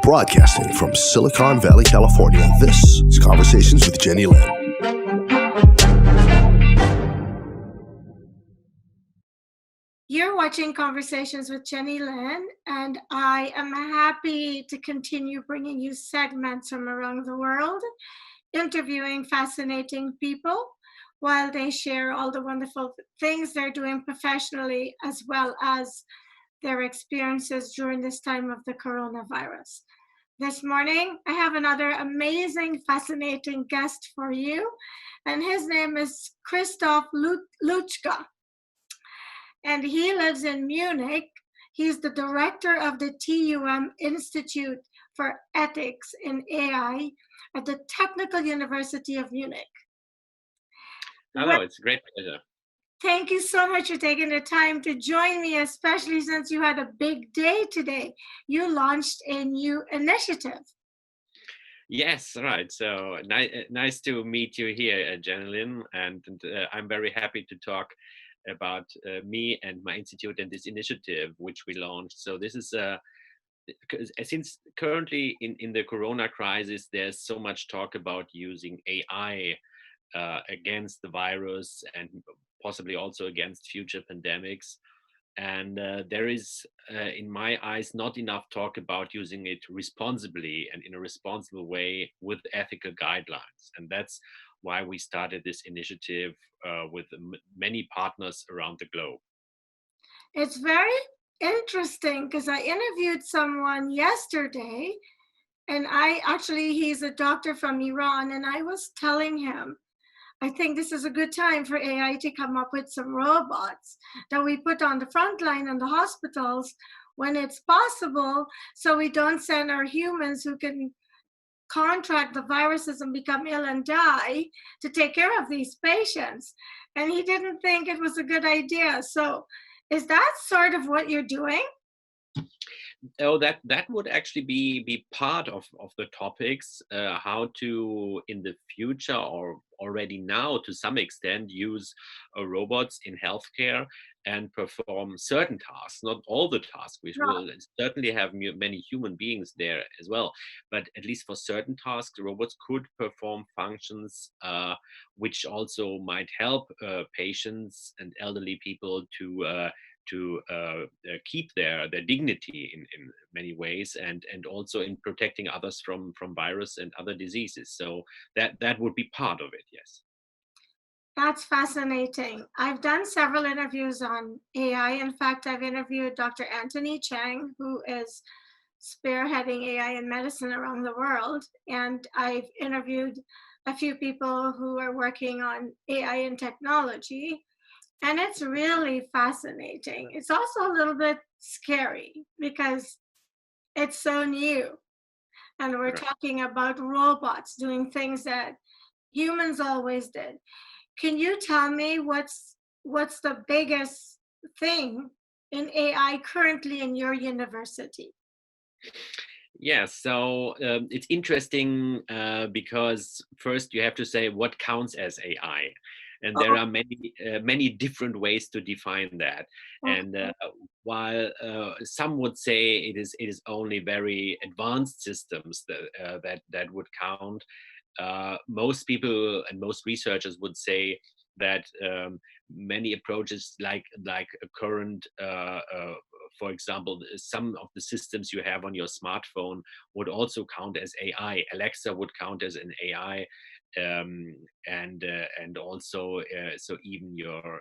Broadcasting from Silicon Valley, California, this is Conversations with Jennylyn. You're watching Conversations with Jennylyn, and I am happy to continue bringing you segments from around the world, interviewing fascinating people while they share all the wonderful things they're doing professionally, as well as their experiences during this time of the coronavirus. This morning, I have another amazing, fascinating guest for you, and his name is Christoph Lutge, and he lives in Munich. He's the director of the TUM Institute for Ethics in AI at the Technical University of Munich. Hello, it's a great pleasure. Thank you so much for taking the time to join me, especially since you had a big day today. You launched a new initiative. Yes, right. So nice to meet you here, Jennylyn, and I'm very happy to talk about me and my institute and this initiative which we launched. So this is since currently in the corona crisis, there's so much talk about using AI against the virus and possibly also against future pandemics. And there is, in my eyes, not enough talk about using it responsibly and in a responsible way with ethical guidelines. And that's why we started this initiative with many partners around the globe. It's very interesting because I interviewed someone yesterday, and he's a doctor from Iran, and I was telling him, I think this is a good time for AI to come up with some robots that we put on the front line in the hospitals when it's possible, so we don't send our humans who can contract the viruses and become ill and die to take care of these patients. And he didn't think it was a good idea. So is that sort of what you're doing? Oh, that would actually be part of the topics, how to in the future or already now to some extent use robots in healthcare and perform certain tasks, not all the tasks. We will certainly have many human beings there as well, but at least for certain tasks, robots could perform functions which also might help patients and elderly people to keep their dignity in many ways, and also in protecting others from virus and other diseases. So that would be part of it, yes. That's fascinating. I've done several interviews on AI. In fact, I've interviewed Dr. Anthony Chang, who is spearheading AI in medicine around the world. And I've interviewed a few people who are working on AI and technology. And it's really fascinating. It's also a little bit scary because it's so new. And we're talking about robots doing things that humans always did. Can you tell me what's the biggest thing in AI currently in your university? Yeah, so it's interesting because first you have to say what counts as AI. And there are many different ways to define that. And while some would say it is only very advanced systems that would count, most people and most researchers would say that many approaches like a current for example, some of the systems you have on your smartphone would also count as AI. Alexa would count as an AI, and also so even your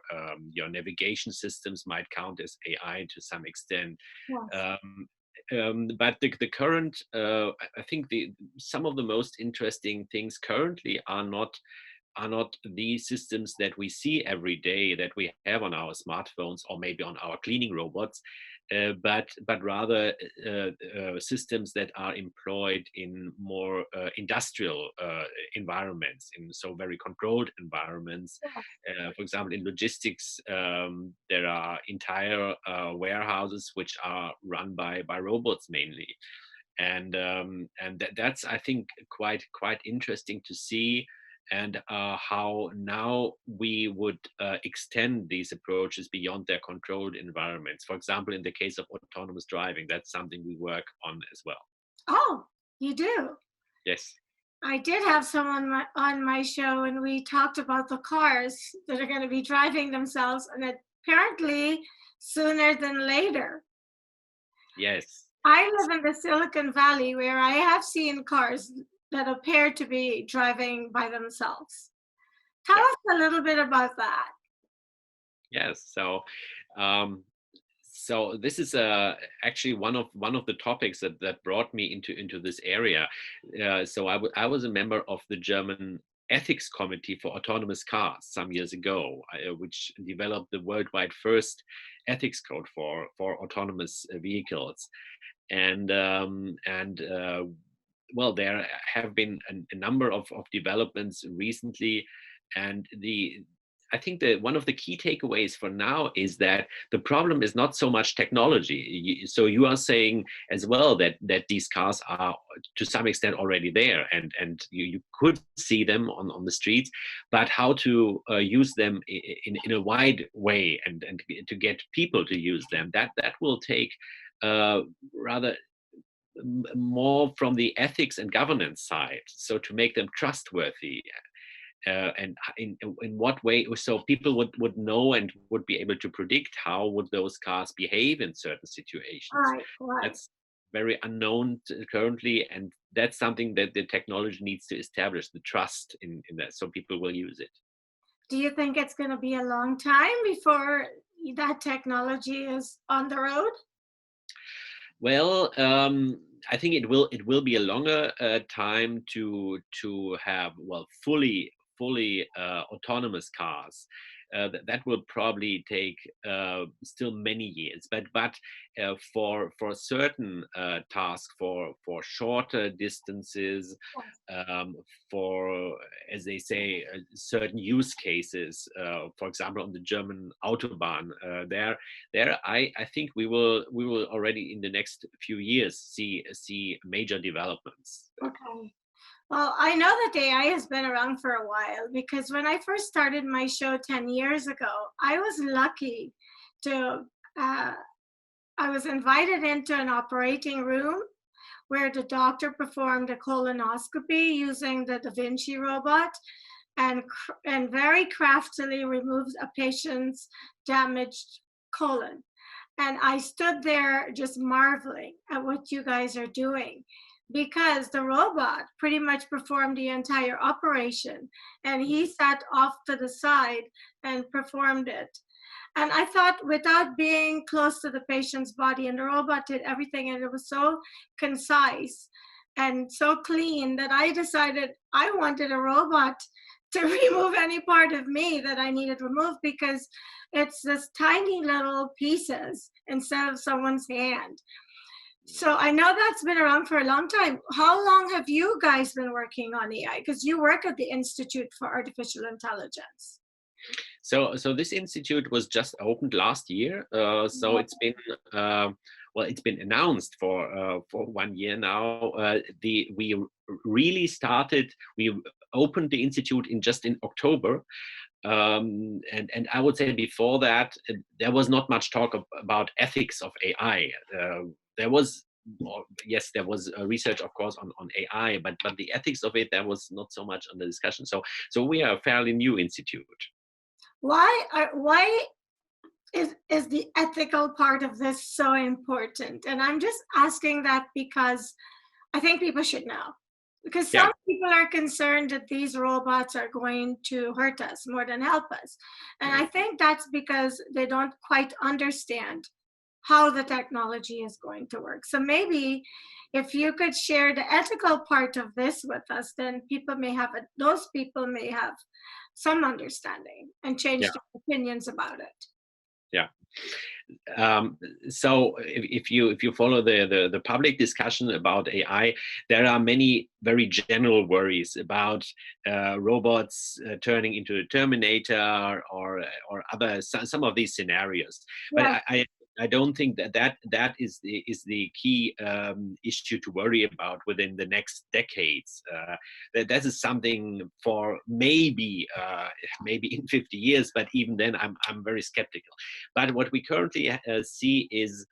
navigation systems might count as AI to some extent. Yes. But the current, I think some of the most interesting things currently are not these systems that we see every day that we have on our smartphones or maybe on our cleaning robots, but rather systems that are employed in more industrial environments, in so very controlled environments. For example, in logistics, there are entire warehouses which are run by robots mainly, and that's, I think, quite interesting to see. And how now we would extend these approaches beyond their controlled environments. For example, in the case of autonomous driving, that's something we work on as well. Oh, you do? Yes. I did have someone on my show, and we talked about the cars that are going to be driving themselves, and apparently sooner than later. Yes. I live in the Silicon Valley, where I have seen cars that appear to be driving by themselves. Tell Yeah. us a little bit about that. Yes. Um, so this is actually one of the topics that brought me into this area. So I was a member of the German ethics committee for autonomous cars some years ago, which developed the worldwide first ethics code for autonomous vehicles. And well, there have been a number of developments recently, and the I think that one of the key takeaways for now is that the problem is not so much technology. So you are saying as well that these cars are to some extent already there, and you could see them on the streets, but how to use them in a wide way, and to get people to use them, that will take rather more from the ethics and governance side, so to make them trustworthy, and in what way, so people would know and would be able to predict how would those cars behave in certain situations. Right, right. That's very unknown currently, and that's something that the technology needs to establish the trust in that, so people will use it. Do you think it's going to be a long time before that technology is on the road? Well, I think it will be a longer time to have, well, fully autonomous cars. That will probably take still many years, but for certain tasks, for shorter distances, Yes. um, for, as they say, certain use cases. For example, on the German autobahn, I think we will already in the next few years see major developments. Okay. Well, I know that AI has been around for a while, because when I first started my show 10 years ago, I was lucky to, uh, I was invited into an operating room where the doctor performed a colonoscopy using the Da Vinci robot, and very craftily removed a patient's damaged colon. And I stood there just marveling at what you guys are doing, because the robot pretty much performed the entire operation, and he sat off to the side and performed it. And I thought, without being close to the patient's body, and the robot did everything, and it was so concise and so clean that I decided I wanted a robot to remove any part of me that I needed removed, because it's this tiny little pieces instead of someone's hand. So I know that's been around for a long time. How long have you guys been working on AI? Because you work at the Institute for Artificial Intelligence. So this institute was just opened last year. So it's been well, it's been announced for 1 year now. We really started. We opened the institute in October, and I would say before that there was not much talk about ethics of AI. There was. Yes, there was research, of course, on AI, but the ethics of it, there was not so much on the discussion. So we are a fairly new institute. Why is the ethical part of this so important? And I'm just asking that because I think people should know. Because Yeah. some people are concerned that these robots are going to hurt us more than help us. And I think that's because they don't quite understand how the technology is going to work. So maybe if you could share the ethical part of this with us, then those people may have some understanding and change Yeah. their opinions about it. Yeah. So if you follow the public discussion about AI, there are many very general worries about robots turning into a Terminator, or other some of these scenarios. But Yes. I don't think that is the key issue to worry about within the next decades. That is something for maybe in 50 years, but even then I'm very skeptical. But what we currently see is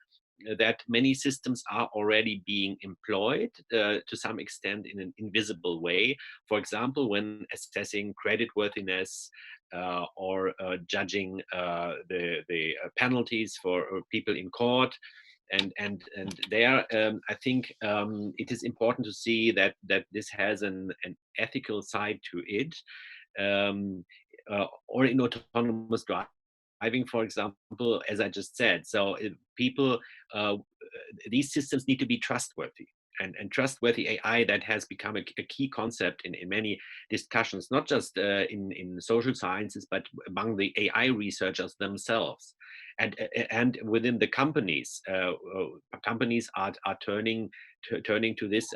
that many systems are already being employed to some extent in an invisible way. For example, when assessing creditworthiness or judging the penalties for people in court. And there, I think it is important to see that this has an ethical side to it, or in autonomous driving, for example, as I just said. So people, uh, these systems need to be trustworthy. And trustworthy AI, that has become a key concept in many discussions, not just in social sciences, but among the AI researchers themselves. And within the companies, companies are turning to this,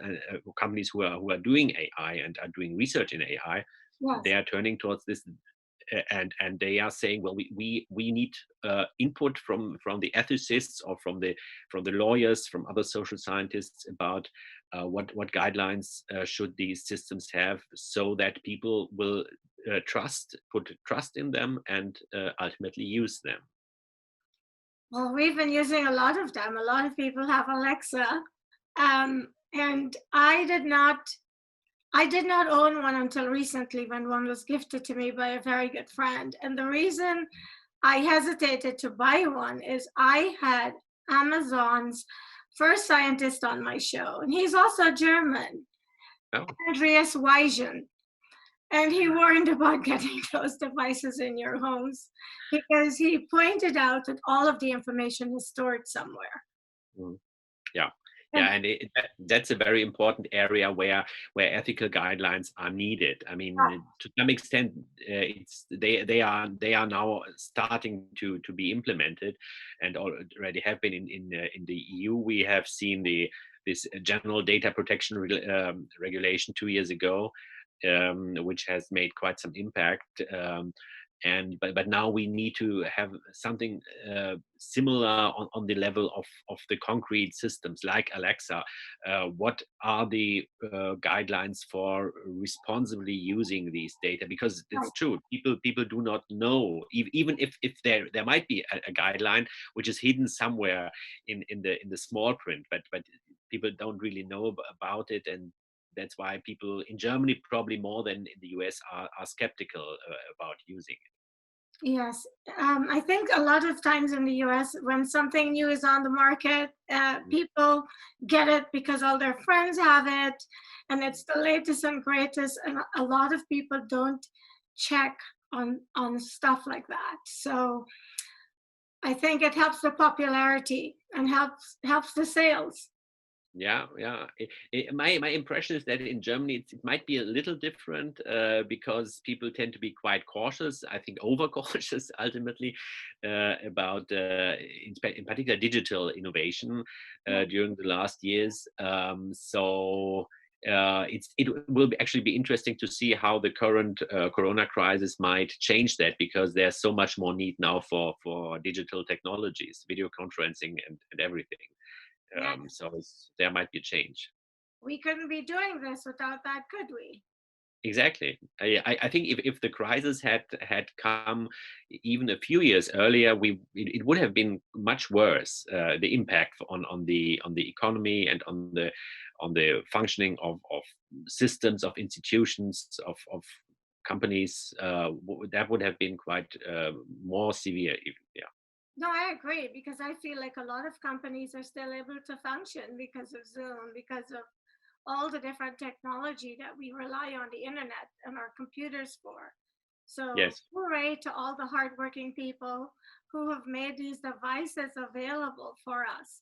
companies who are doing AI and are doing research in AI, Yes. they are turning towards this, and they are saying, well, we need input from the ethicists or from the lawyers, from other social scientists about what guidelines should these systems have, so that people will put trust in them and ultimately use them. Well, we've been using a lot of them. A lot of people have Alexa, and I did not own one until recently, when one was gifted to me by a very good friend. And the reason I hesitated to buy one is I had Amazon's first scientist on my show, and he's also German, Oh. Andreas Weijen. And he warned about getting those devices in your homes, because he pointed out that all of the information is stored somewhere. Yeah. Yeah, and that's a very important area where ethical guidelines are needed. I mean, to some extent, they are now starting to be implemented, and already have been in the EU. We have seen this general data protection regulation 2 years ago, which has made quite some impact. But now we need to have something similar on the level of the concrete systems like Alexa. What are the guidelines for responsibly using these data? Because it's true, people do not know, even if there might be a guideline which is hidden somewhere in the small print, but people don't really know about it. And that's why people in Germany, probably more than in the US, are skeptical about using it. Yes, I think a lot of times in the US, when something new is on the market, people get it because all their friends have it, and it's the latest and greatest, and a lot of people don't check on stuff like that. So I think it helps the popularity and helps the sales. Yeah. My impression is that in Germany it might be a little different, because people tend to be quite cautious. I think over cautious ultimately about in particular digital innovation during the last years. It will actually be interesting to see how the current Corona crisis might change that, because there's so much more need now for digital technologies, video conferencing and everything. So there might be a change. We couldn't be doing this without that, could we? Exactly. I think if the crisis had come even a few years earlier, it would have been much worse. The impact on the economy and on the functioning of systems, of institutions, of companies, that would have been quite more severe. Yeah. No, I agree, because I feel like a lot of companies are still able to function because of Zoom, because of all the different technology that we rely on the internet and our computers for. So Yes. hooray to all the hardworking people who have made these devices available for us.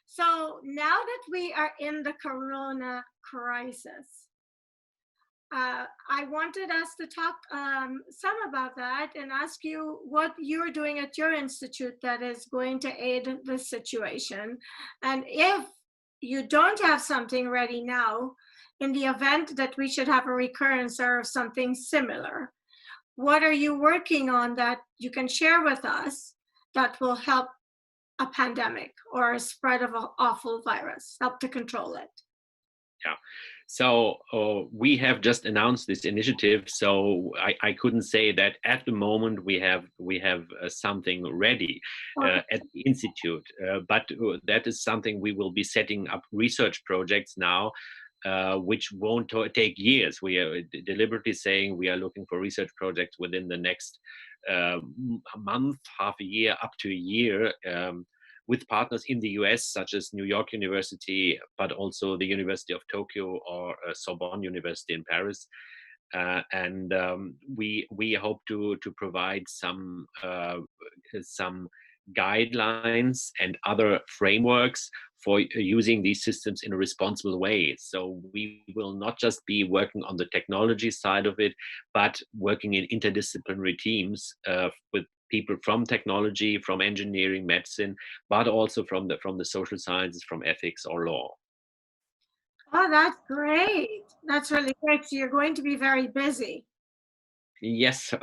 So now that we are in the Corona crisis, I wanted us to talk some about that and ask you what you're doing at your institute that is going to aid this situation. And if you don't have something ready now, in the event that we should have a recurrence or something similar, what are you working on that you can share with us that will help a pandemic or a spread of an awful virus, help to control it? Yeah. So we have just announced this initiative. So I couldn't say that at the moment we have something ready Okay. at the institute, but that is something we will be setting up research projects now, which won't take years. We are deliberately saying we are looking for research projects within the next month, half a year, up to a year. With partners in the US, such as New York University, but also the University of Tokyo or Sorbonne University in Paris. And we hope to provide some guidelines and other frameworks for using these systems in a responsible way. So we will not just be working on the technology side of it, but working in interdisciplinary teams with people from technology, from engineering, medicine, but also from the social sciences, from ethics or law. Oh, that's great. That's really great. So you're going to be very busy. Yes,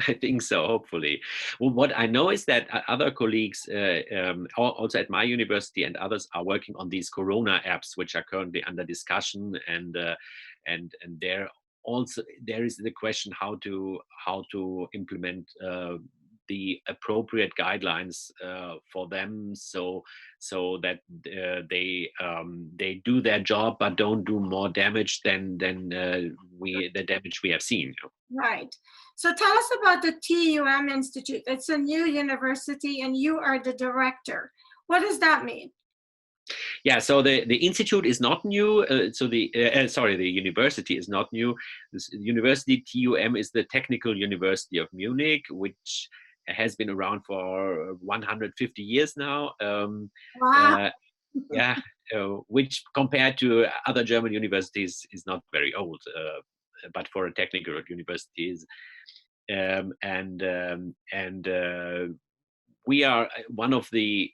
I think so, hopefully. Well, what I know is that other colleagues, also at my university and others, are working on these Corona apps, which are currently under discussion. And there is the question how to implement the appropriate guidelines for them, so that they do their job, but don't do more damage than the damage we have seen. Right. So tell us about the TUM Institute. It's a new university and you are the director. What does that mean? Yeah, so the institute is not new. The university is not new. This university TUM is the Technical University of Munich, which has been around for 150 years now. Wow. Yeah, which compared to other German universities is not very old, but for a technical university is. And we are one of the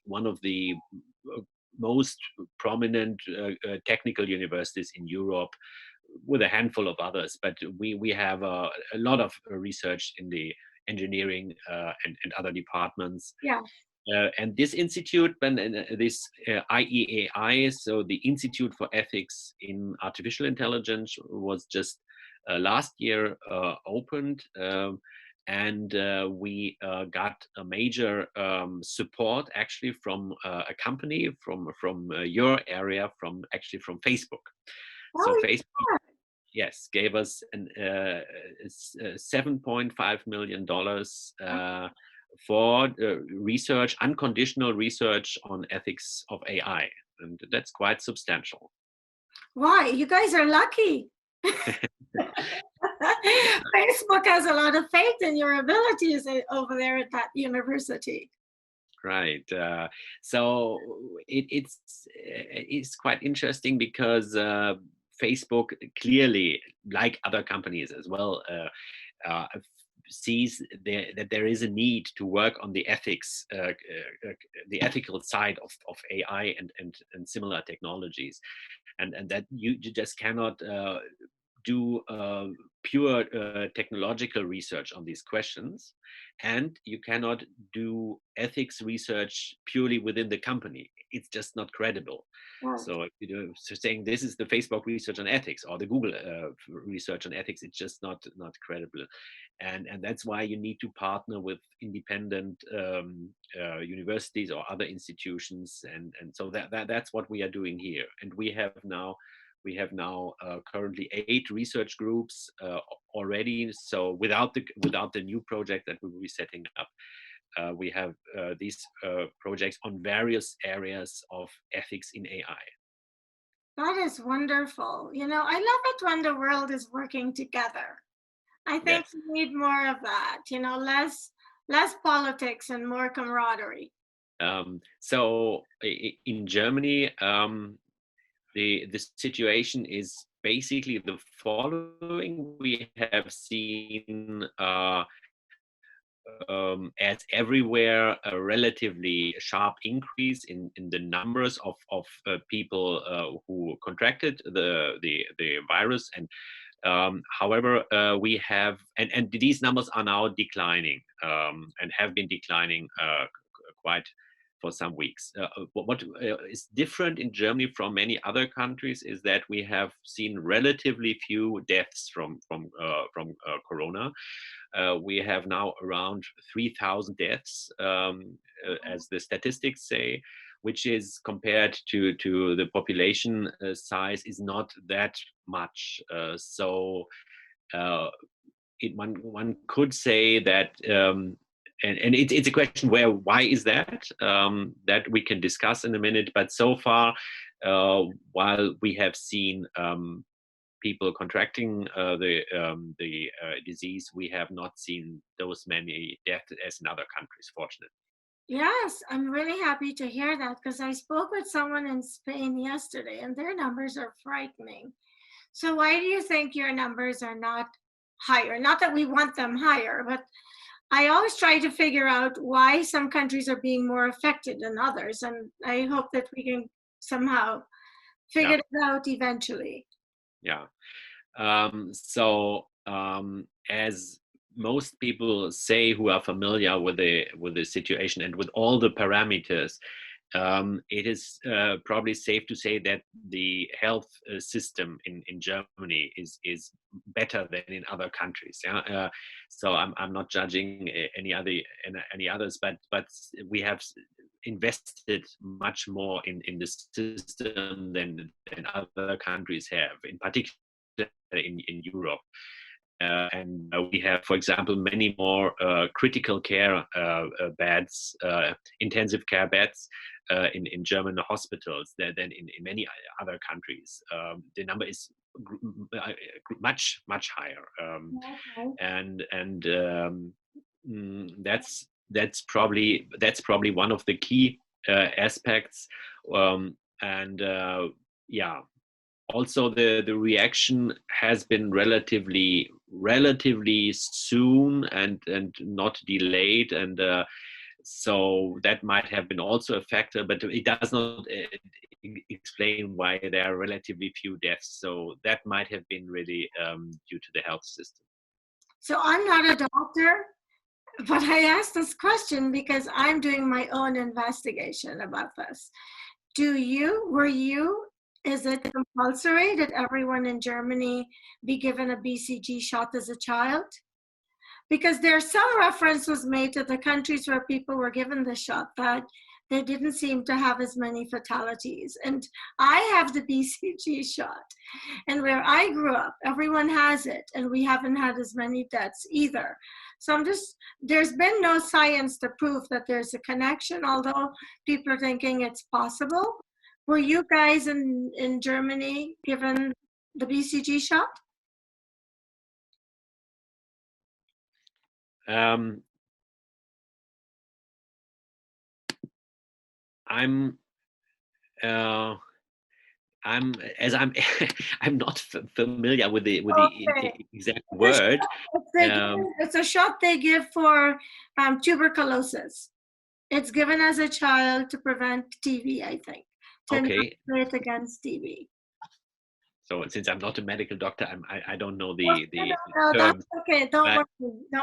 most prominent technical universities in Europe, with a handful of others. But we have a lot of research in the engineering and other departments. Yeah. And this institute, this IEAI, so the Institute for Ethics in Artificial Intelligence, was just last year opened. And we got a major support actually from a company from your area, from Facebook. So Oh, Facebook, yes, gave us $7.5 million for research, unconditional research on ethics of AI, and that's quite substantial. why? You guys are lucky. Facebook has a lot of faith in your abilities over there at that university. Right. So it's quite interesting because Facebook clearly, like other companies as well, sees that there is a need to work on the ethics, the ethical side of AI and similar technologies, and that you just cannot do pure technological research on these questions, and you cannot do ethics research purely within the company. It's just not credible. Right. So, so saying this is the Facebook research on ethics or the Google research on ethics, it's just not credible. And that's why you need to partner with independent universities or other institutions, and so that's what we are doing here. And we have now currently 8 research groups already. So without the new project that we will be setting up, we have these projects on various areas of ethics in AI. That is wonderful. I love it when the world is working together. I think Yes. we need more of that, less politics and more camaraderie. So in Germany, the situation is basically the following. We have seen, as everywhere, a relatively sharp increase in the numbers of people who contracted the virus. And however, we have, and these numbers are now declining, and have been declining quite some weeks. What is different in Germany from many other countries is that we have seen relatively few deaths from corona. We have now around 3,000 deaths, as the statistics say, which is compared to the population size is not that much. One could say that, and it's a question why is that, that we can discuss in a minute. But so far, while we have seen people contracting the disease, we have not seen those many deaths as in other countries, fortunately. Yes, I'm really happy to hear that, because I spoke with someone in Spain yesterday and their numbers are frightening. So why do you think your numbers are not higher? Not that we want them higher, but I always try to figure out why some countries are being more affected than others. And I hope that we can somehow figure it out eventually. Yeah. As most people say who are familiar with the situation and with all the parameters, it is probably safe to say that the health system in Germany is better than in other countries. Yeah? So I'm not judging any others, but we have invested much more in the system than other countries have, in particular in Europe. And we have, for example, many more critical care beds, intensive care beds in German hospitals than in many other countries. The number is much higher, that's probably one of the key aspects. Also, the reaction has been relatively soon and not delayed, and so that might have been also a factor, but it does not explain why there are relatively few deaths. So that might have been really due to the health system. So I'm not a doctor, but I asked this question because I'm doing my own investigation about this. Is it compulsory that everyone in Germany be given a BCG shot as a child? Because there are some references made to the countries where people were given the shot that they didn't seem to have as many fatalities. And I have the BCG shot. And where I grew up, everyone has it. And we haven't had as many deaths either. So there's been no science to prove that there's a connection, although people are thinking it's possible. Were you guys in Germany given the BCG shot? I'm I'm not familiar with the exact word. It's a shot they give for tuberculosis. It's given as a child to prevent TB, I think. To inoculate against TB. So since I'm not a medical doctor, I don't know the no, that's okay. Don't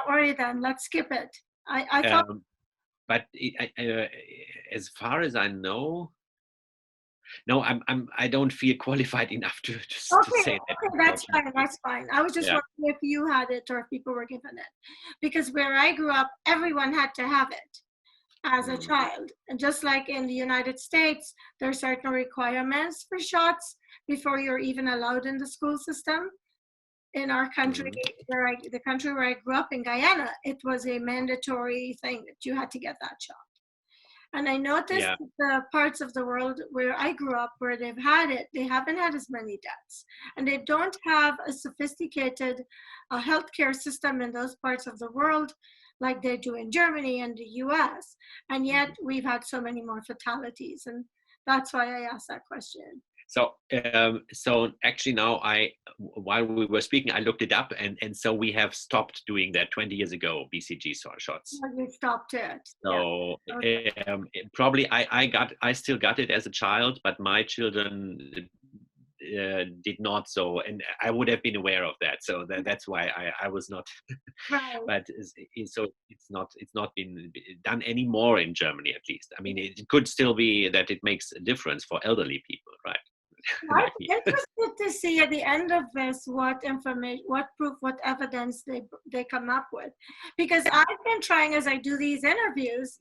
worry then. Let's skip it. I thought. But as far as I know, no, I don't feel qualified enough to say that. Okay, that's fine. I was just wondering if you had it or if people were given it, because where I grew up, everyone had to have it as a child. And just like in the United States, there are certain requirements for shots before you're even allowed in the school system. In our country, the country where I grew up in Guyana, it was a mandatory thing that you had to get that shot. And I noticed that the parts of the world where I grew up, where they've had it, they haven't had as many deaths. And they don't have a sophisticated healthcare system in those parts of the world like they do in Germany and the US. And yet we've had so many more fatalities. And that's why I asked that question. So actually now while we were speaking, I looked it up, and so we have stopped doing that 20 years ago, BCG shots. You stopped it. So probably I still got it as a child, but my children did not. So, and I would have been aware of that. So that's why I was not. Right. But so it's not been done anymore in Germany, at least. I mean, it could still be that it makes a difference for elderly people, right? I'm interested to see at the end of this what information, what proof, what evidence they come up with, because I've been trying as I do these interviews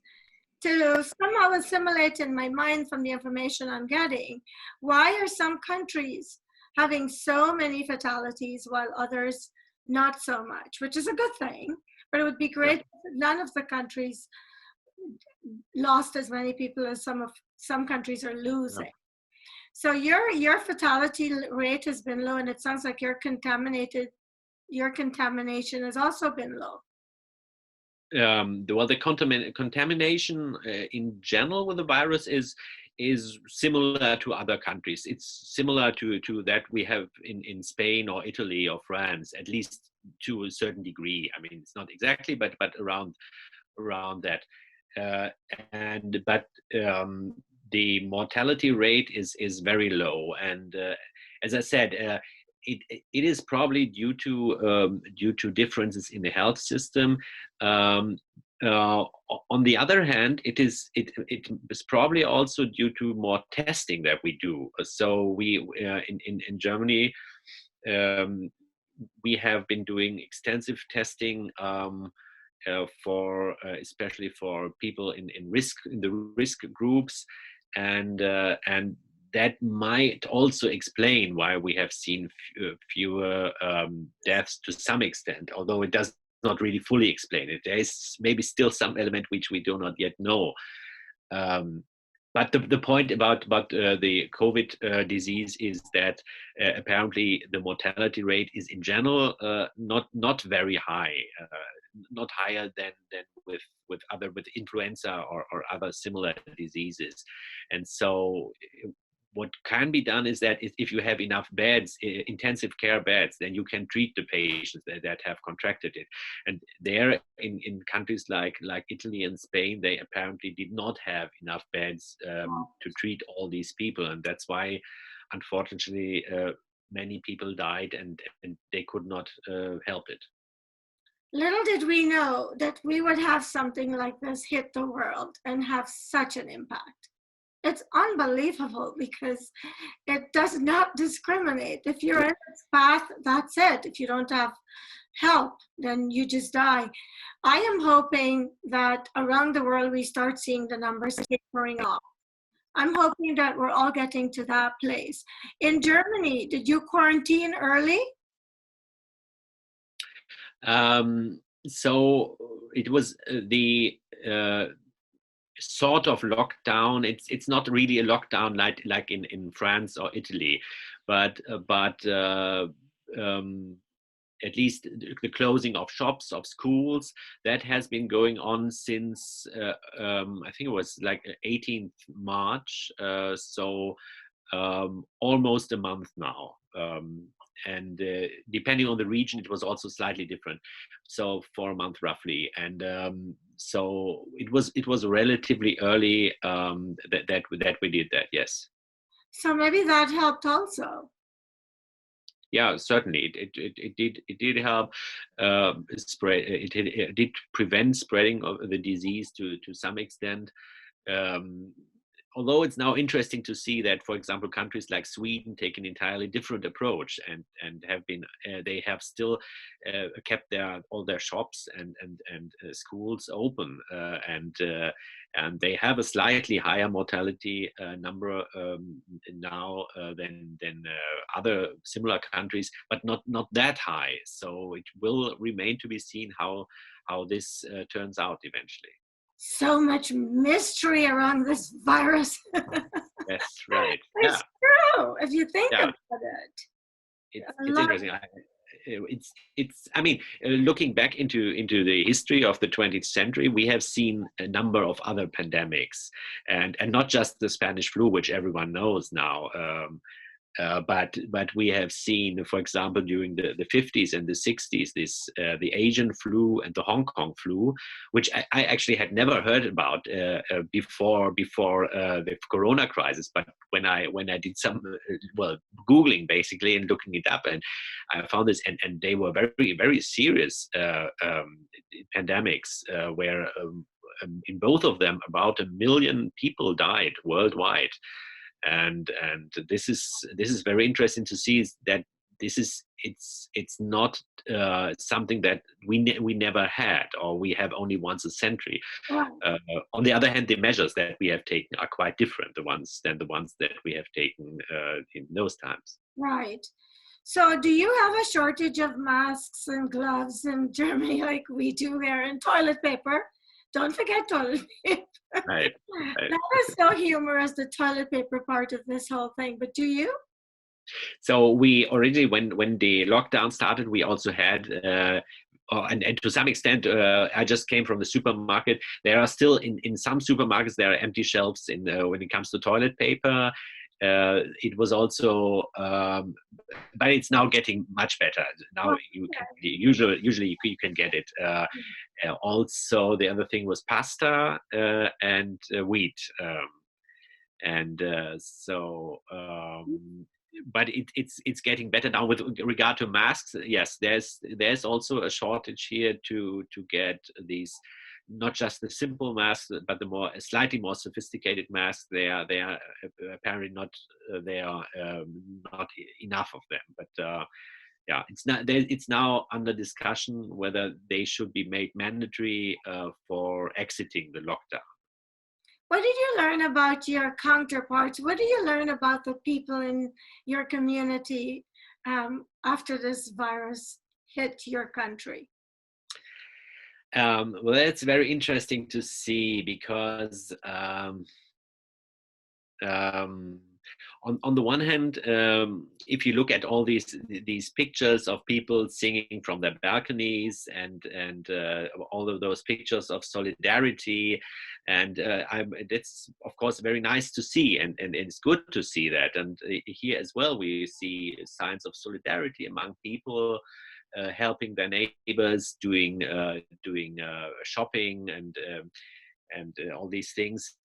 to somehow assimilate in my mind from the information I'm getting. Why are some countries having so many fatalities while others not so much, which is a good thing, but it would be great if none of the countries lost as many people as some countries are losing. Yeah. So your fatality rate has been low, and it sounds like your contamination has also been low. Well, the contamination in general with the virus is similar to other countries. It's similar to that we have in Spain or Italy or France, at least to a certain degree. I mean, it's not exactly, but around that. The mortality rate is very low, and as I said, it is probably due to differences in the health system. On the other hand, it is probably also due to more testing that we do. So we in Germany, we have been doing extensive testing. For especially for people in the risk groups, and that might also explain why we have seen fewer deaths to some extent, although it does not really fully explain it. There is maybe still some element which we do not yet know. But the point about the COVID disease is that apparently the mortality rate is in general not very high, not higher than with influenza or other similar diseases. And so what can be done is that if you have enough beds, intensive care beds, then you can treat the patients that have contracted it. And there in countries like Italy and Spain, they apparently did not have enough beds to treat all these people. And that's why, unfortunately, many people died and they could not help it. Little did we know that we would have something like this hit the world and have such an impact. It's unbelievable because it does not discriminate. If you're in this path, that's it. If you don't have help, then you just die. I am hoping that around the world we start seeing the numbers tapering off. I'm hoping that we're all getting to that place. In Germany, did you quarantine early? So it was the sort of lockdown. It's not really a lockdown like in France or Italy, but at least the closing of shops, of schools, that has been going on since I think it was like 18th March, so almost a month now. And depending on the region, it was also slightly different. So for a month roughly, and so it was relatively early that we did that. Yes. So maybe that helped also. Yeah, certainly it did help spread. It did prevent spreading of the disease to some extent. Although it's now interesting to see that, for example, countries like Sweden take an entirely different approach and have been they have still kept all their shops and schools open, and they have a slightly higher mortality number now than other similar countries, but not that high. So it will remain to be seen how this turns out eventually. So much mystery around this virus. That's right. It's true if you think about it. It's interesting. I mean, looking back into the history of the 20th century, we have seen a number of other pandemics, and not just the Spanish flu, which everyone knows now. But we have seen, for example, during the 50s and the 60s, the Asian flu and the Hong Kong flu, which I actually had never heard about before the Corona crisis. But when I did some Googling basically and looking it up, and I found this, and they were very, very serious pandemics where in both of them about 1 million people died worldwide. And this is very interesting to see, is that it's not something that we never had, or we have only once a century. Right. On the other hand, the measures that we have taken are quite different than the ones that we have taken in those times. Right. So do you have a shortage of masks and gloves in Germany like we do here, and toilet paper? Don't forget toilet paper. Right. That is so humorous, the toilet paper part of this whole thing. But do you? So we originally, when the lockdown started, we also had, and to some extent, I just came from the supermarket. There are still in some supermarkets there are empty shelves when it comes to toilet paper. It was also, but it's now getting much better. Now you can usually you can get it. Also, the other thing was pasta and wheat, but it's getting better now with regard to masks. Yes, there's also a shortage here to get these, not just the simple masks, but the slightly more sophisticated masks. They are apparently not not enough of them. But yeah, it's now under discussion whether they should be made mandatory for exiting the lockdown. What did you learn about your counterparts? What did you learn about the people in your community after this virus hit your country? Well, that's very interesting to see, because on the one hand, if you look at all these pictures of people singing from their balconies and all of those pictures of solidarity, and it's of course very nice to see, and it's good to see that. And here as well, we see signs of solidarity among people, helping their neighbors, doing shopping and all these things.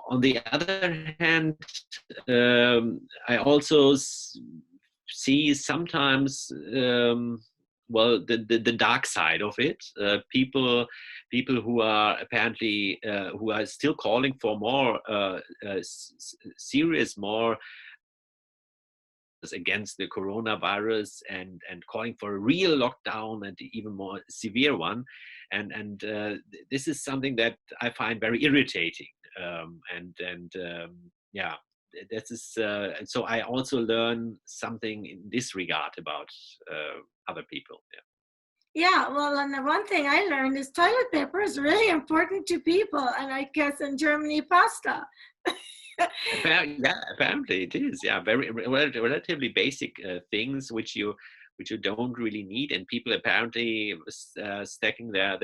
On the other hand, I also see sometimes, the dark side of it. People who are apparently who are still calling for more serious, more against the coronavirus, and calling for a real lockdown and even more severe one. And this is something that I find very irritating. Yeah, this is so I also learn something in this regard about other people. Yeah, well, and the one thing I learned is toilet paper is really important to people, and I guess in Germany, pasta. Apparently it is. Yeah, very relatively basic things which you don't really need, and people apparently stacking their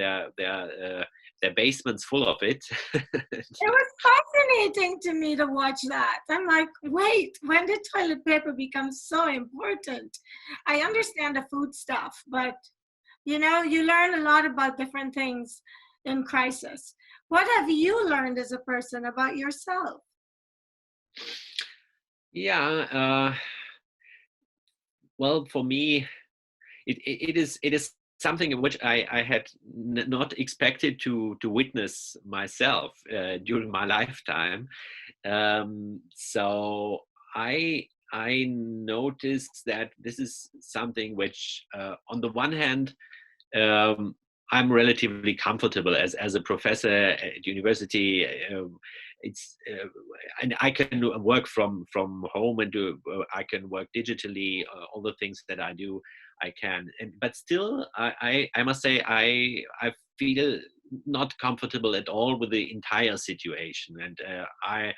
basements full of it. It was fascinating to me to watch that. I'm like, wait, when did toilet paper become so important? I understand the food stuff, but you learn a lot about different things in crisis. What have you learned as a person about yourself? Yeah, well, for me, it is something in which I had not expected to witness myself during my lifetime. So I noticed that this is something which, on the one hand, I'm relatively comfortable as a professor at university. And I can work from home and I can work digitally. All the things that I do, I can. But still, I must say I feel not comfortable at all with the entire situation, and I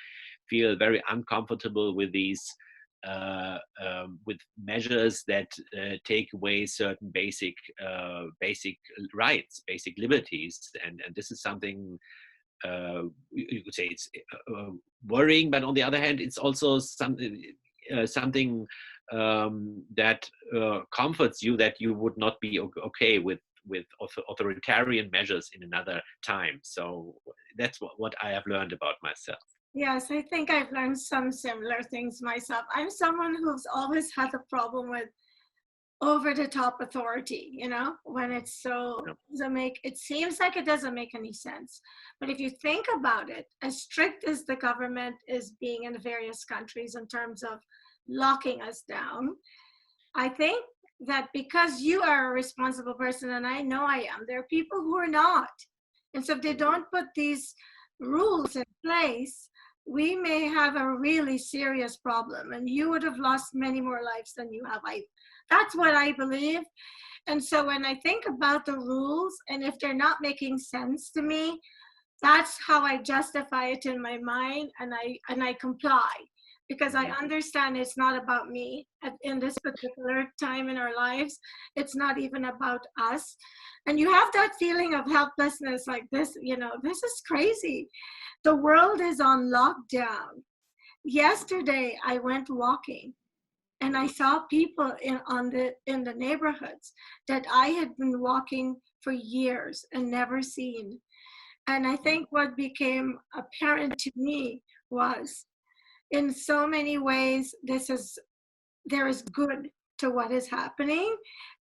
feel very uncomfortable with these. With measures that take away certain basic rights, basic liberties, and this is something you could say it's worrying. But on the other hand, it's also something. something that comforts you that you would not be okay with authoritarian measures in another time. So that's what I have learned about myself. Yes, I think I've learned some similar things myself. I'm someone who's always had a problem with over the top authority, you know, when it's so doesn't make, it seems like it doesn't make any sense. But if you think about it, as strict as the government is being in various countries in terms of locking us down, I think that because you are a responsible person, and I know I am, there are people who are not. And so if they don't put these rules in place, we may have a really serious problem, and you would have lost many more lives than you have. That's what I believe. And so when I think about the rules, and if they're not making sense to me, that's how I justify it in my mind, and I comply, because I understand it's not about me in this particular time in our lives. It's not even about us. And you have that feeling of helplessness, like this, you know, this is crazy. The world is on lockdown. Yesterday, I went walking and I saw people in the neighborhoods that I had been walking for years and never seen. And I think what became apparent to me was, in so many ways, there is good to what is happening,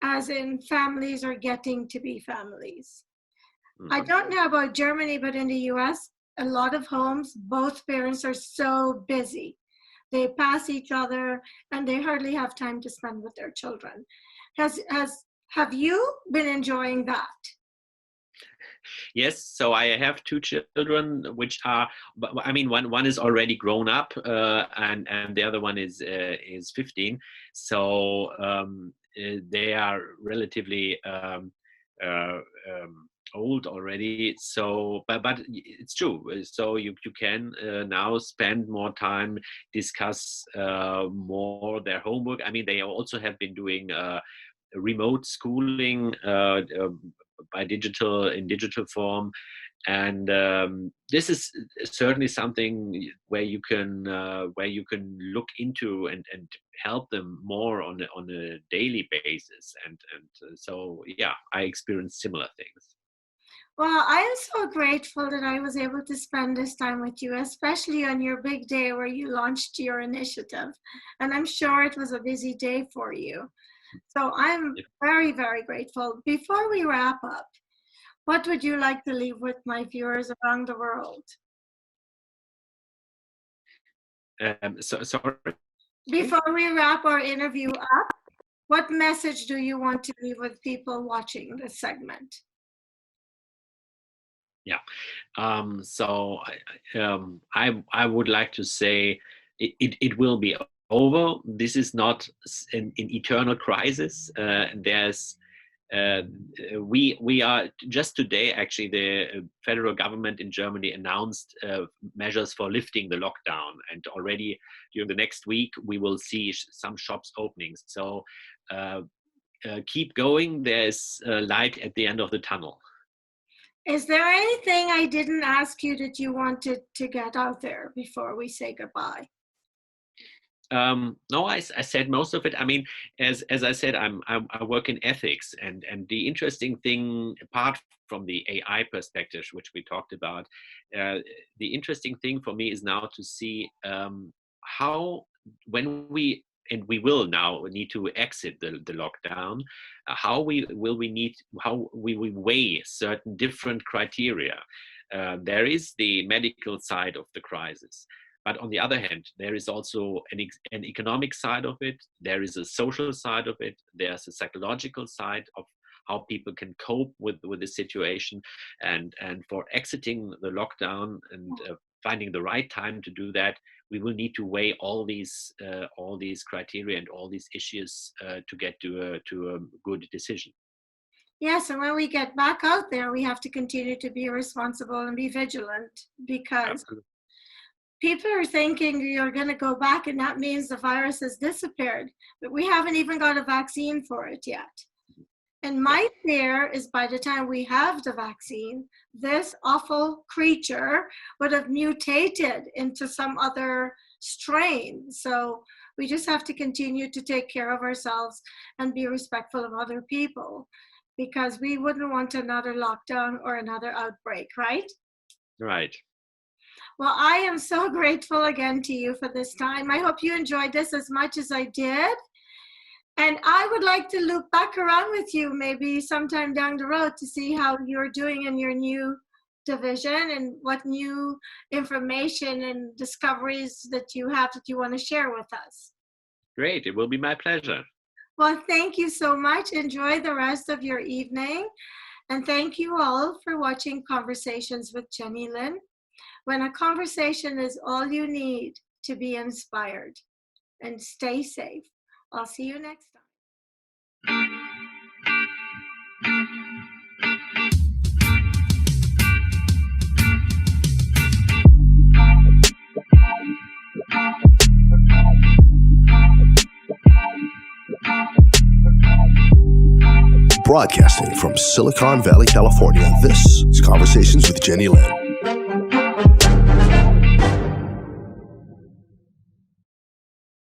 as in families are getting to be families. I don't know about Germany, but in the US, a lot of homes, both parents are so busy. They pass each other and they hardly have time to spend with their children. Have you been enjoying that? Yes, so I have two children, which are, I mean, one is already grown up, and the other one is 15. So they are relatively old already. So, but it's true. So you can now spend more time, discuss more their homework. I mean, they also have been doing remote schooling in digital form, and this is certainly something where you can look into and help them more on a daily basis, and so yeah, I experienced similar things. Well, I am so grateful that I was able to spend this time with you, especially on your big day where you launched your initiative. And I'm sure it was a busy day for you. So I'm very, very grateful. Before we wrap up, what would you like to leave with my viewers around the world? Sorry. Before we wrap our interview up, what message do you want to leave with people watching this segment? Yeah. So I would like to say it will be over. This is not an eternal crisis. We are just today, actually, the federal government in Germany announced measures for lifting the lockdown, and already during the next week we will see some shops opening. So keep going. There's light at the end of the tunnel. Is there anything I didn't ask you that you wanted to get out there before we say goodbye? No, I said most of it. I mean, as I said, I work in ethics, and the interesting thing, apart from the AI perspective, which we talked about, the interesting thing for me is now to see how, when we will now need to exit the lockdown, how we will weigh certain different criteria. There is the medical side of the crisis. But on the other hand, there is also an economic side of it. There is a social side of it. There's a psychological side of how people can cope with the situation. And for exiting the lockdown and finding the right time to do that, we will need to weigh all these criteria and all these issues to get to a good decision. Yes, and when we get back out there, we have to continue to be responsible and be vigilant, because Absolutely. People are thinking you're going to go back and that means the virus has disappeared, but we haven't even got a vaccine for it yet. And my fear is by the time we have the vaccine, this awful creature would have mutated into some other strain. So We just have to continue to take care of ourselves and be respectful of other people, because we wouldn't want another lockdown or another outbreak, right? Right. Well, I am so grateful again to you for this time. I hope you enjoyed this as much as I did. And I would like to loop back around with you maybe sometime down the road to see how you're doing in your new division and what new information and discoveries that you have that you want to share with us. Great. It will be my pleasure. Well, thank you so much. Enjoy the rest of your evening. And thank you all for watching Conversations with Jennylyn, when a conversation is all you need to be inspired. And stay safe. I'll see you next time. Broadcasting from Silicon Valley, California, this is Conversations with Jennylyn.